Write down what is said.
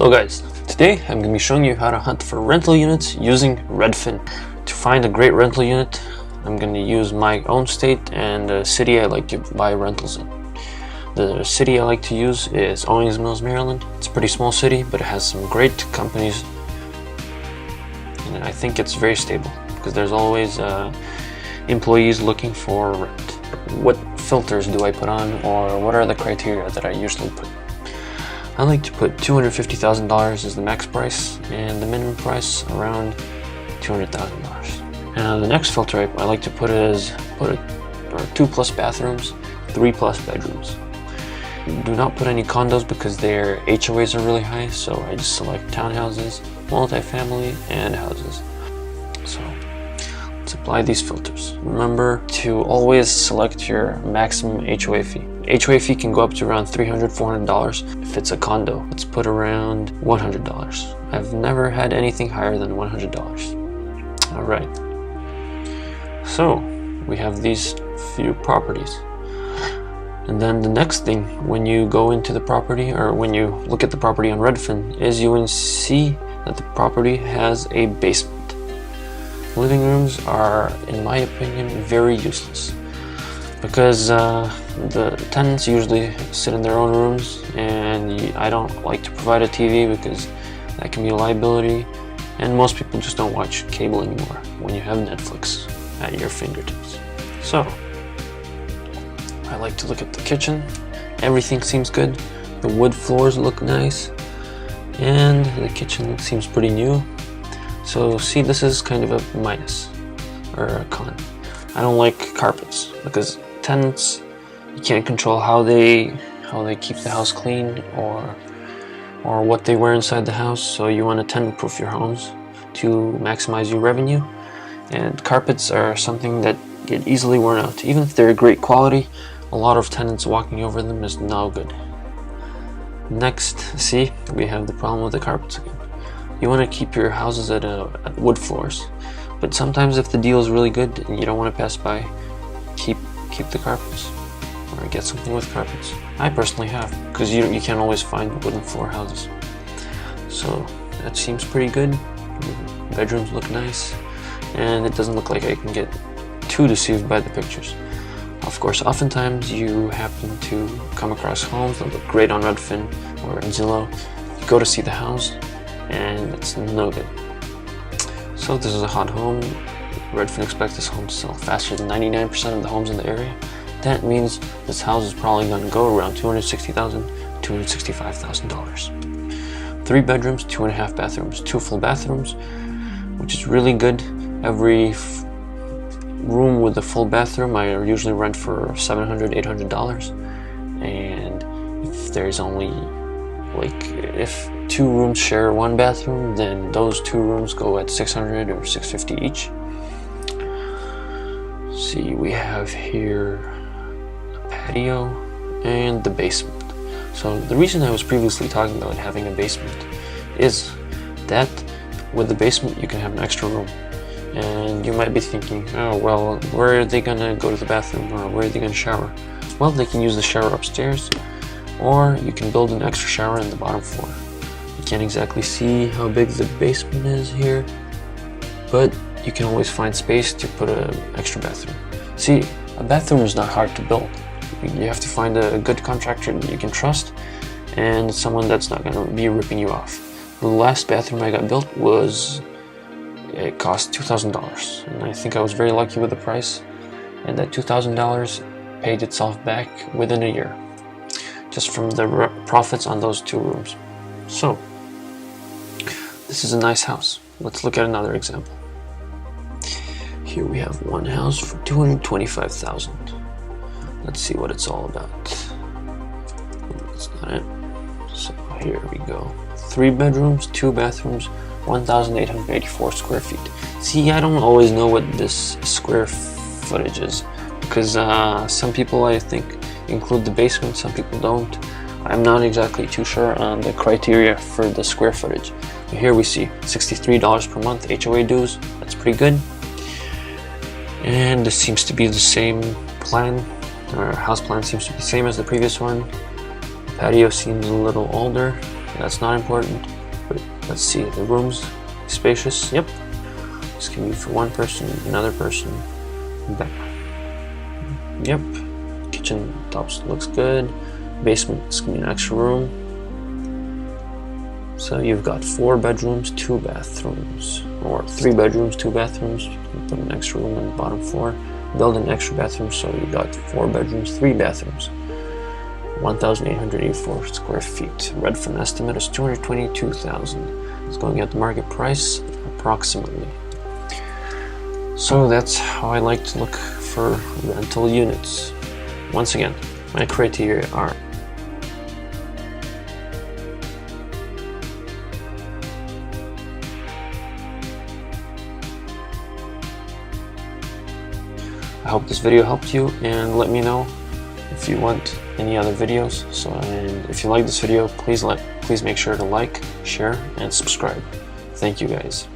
Hello guys, today I'm going to be showing you how to hunt for rental units using Redfin. To find a great rental unit, I'm going to use my own state and the city I like to buy rentals in. The city I like to use is Owings Mills, Maryland. It's a pretty small city, but it has some great companies, and I think it's very stable because there's always employees looking for rent. What filters do I put on, or what are the criteria that I usually put? I like to put $250,000 as the max price and the minimum price around $200,000. And the next filter I like to put is 2+ bathrooms, 3+ bedrooms. Do not put any condos because their HOAs are really high, so I just select townhouses, multifamily, and houses. So let's apply these filters. Remember to always select your maximum HOA fee. HOA fee can go up to around $300, $400 if it's a condo. Let's put around $100. I've never had anything higher than $100. Alright, so we have these few properties. And then the next thing, when you go into the property, or when you look at the property on Redfin, is you will see that the property has a basement. Living rooms are, in my opinion, very useless because the tenants usually sit in their own rooms, and I don't like to provide a TV because that can be a liability, and most people just don't watch cable anymore when you have Netflix at your fingertips. So I like to look at the kitchen. Everything seems good. The wood floors look nice, and the kitchen seems pretty new. So see, this is kind of a minus or a con. I don't like carpets because tenants, you can't control how they keep the house clean or what they wear inside the house. So you want to tenant-proof your homes to maximize your revenue. And carpets are something that get easily worn out. Even if they're great quality, a lot of tenants walking over them is no good. Next, see, we have the problem with the carpets again. You want to keep your houses at wood floors, but sometimes if the deal is really good and you don't want to pass by, keep the carpets or get something with carpets. I personally have, because you can't always find wooden floor houses. So that seems pretty good. Bedrooms look nice, and it doesn't look like I can get too deceived by the pictures. Of course, oftentimes you happen to come across homes that look great on Redfin or in Zillow. You go to see the house, and it's no good. So this is a hot home. Redfin expects this home to sell faster than 99% of the homes in the area. That means this house is probably going to go around $260,000, $265,000. 3 bedrooms, 2.5 bathrooms, 2 full bathrooms, which is really good. Every room with a full bathroom I usually rent for $700, $800. And if there's only if 2 rooms share 1 bathroom, then those 2 rooms go at $600 or $650 each. See, we have here a patio and the basement. So the reason I was previously talking about having a basement is that with the basement you can have an extra room. And you might be thinking, oh well, where are they gonna go to the bathroom, or where are they gonna shower? Well, they can use the shower upstairs, or you can build an extra shower in the bottom floor. You can't exactly see how big the basement is here, but you can always find space to put an extra bathroom. See, a bathroom is not hard to build. You have to find a good contractor that you can trust, and someone that's not going to be ripping you off. The last bathroom I got built it cost $2,000, and I think I was very lucky with the price, and that $2,000 paid itself back within a year, just from the profits on those 2 rooms. So this is a nice house. Let's look at another example. Here we have one house for $225,000. Let's see what it's all about. That's not it. So here we go. 3 bedrooms, 2 bathrooms, 1,884 square feet. See, I don't always know what this square footage is because some people, I think, include the basement, some people don't. I'm not exactly too sure on the criteria for the square footage. But here we see $63 per month HOA dues. That's pretty good. And this seems to be the same plan. Our house plan seems to be the same as the previous one. The patio seems a little older. that's not important. But let's see, the room's spacious. Yep, this can be for one person, another person. Back. Yep, kitchen tops looks good. Basement is gonna be an extra room. So you've got 4 bedrooms, 2 bathrooms, or 3 bedrooms, 2 bathrooms. You put an extra room on the bottom floor. Build an extra bathroom, so you got 4 bedrooms, 3 bathrooms. 1,884 square feet. Redfin estimate is 222,000. It's going at the market price approximately. So that's how I like to look for rental units. Once again, my criteria are I hope this video helped you, and let me know if you want any other videos. And if you like this video, please make sure to like, share, and subscribe. Thank you guys.